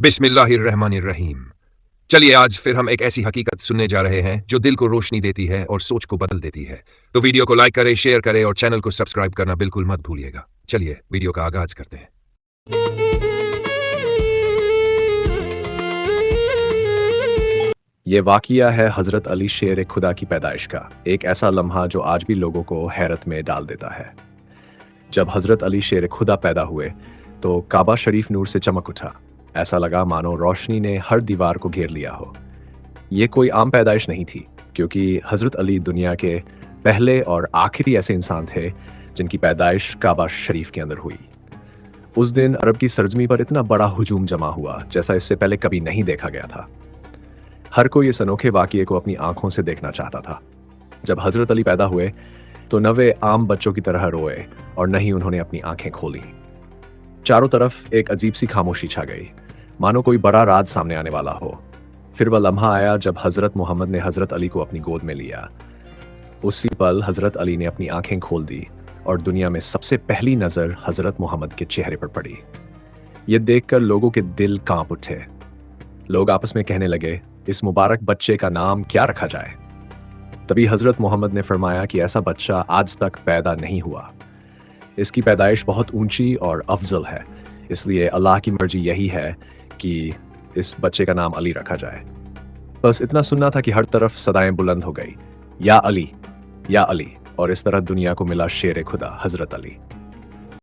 बिस्मिल्लाहिर्रहमानिर्रहीम। चलिए आज फिर हम एक ऐसी हकीकत सुनने जा रहे हैं जो दिल को रोशनी देती है और सोच को बदल देती है। तो वीडियो को लाइक करें, शेयर करें और चैनल को सब्सक्राइब करना बिल्कुल मत भूलिएगा। चलिए वीडियो का आगाज करते हैं। ये वाक़िया है हज़रत अली शेर खुदा की पैदाइश का, एक ऐसा लम्हा जो आज भी लोगों को हैरत में डाल देता है। जब हज़रत अली शेर खुदा पैदा हुए तो काबा शरीफ नूर से चमक उठा। ऐसा लगा मानो रोशनी ने हर दीवार को घेर लिया हो। ये कोई आम पैदाइश नहीं थी, क्योंकि हज़रत अली दुनिया के पहले और आखिरी ऐसे इंसान थे जिनकी पैदाइश काबा शरीफ के अंदर हुई। उस दिन अरब की सरजमी पर इतना बड़ा हुजूम जमा हुआ जैसा इससे पहले कभी नहीं देखा गया था। हर कोई इस अनोखे वाक़ये को अपनी आंखों से देखना चाहता था। जब हज़रत अली पैदा हुए तो न वे आम बच्चों की तरह रोए और न ही उन्होंने अपनी आंखें खोली। चारों तरफ एक अजीब सी खामोशी छा गई, मानो कोई बड़ा राज सामने आने वाला हो। फिर वह लम्हा आया जब हज़रत मोहम्मद ने हज़रत अली को अपनी गोद में लिया। उसी पल हज़रत अली ने अपनी आंखें खोल दी और दुनिया में सबसे पहली नज़र हज़रत मोहम्मद के चेहरे पर पड़ी। ये देखकर लोगों के दिल कांप उठे। लोग आपस में कहने लगे, इस मुबारक बच्चे का नाम क्या रखा जाए। तभी हज़रत मोहम्मद ने फरमाया कि ऐसा बच्चा आज तक पैदा नहीं हुआ। इसकी पैदाइश बहुत ऊंची और अफजल है, इसलिए अल्लाह की मर्जी यही है कि इस बच्चे का नाम अली रखा जाए। बस इतना सुनना था कि हर तरफ सदाएं बुलंद हो गई, या अली, या अली, और इस तरह दुनिया को मिला शेर खुदा हज़रत अली।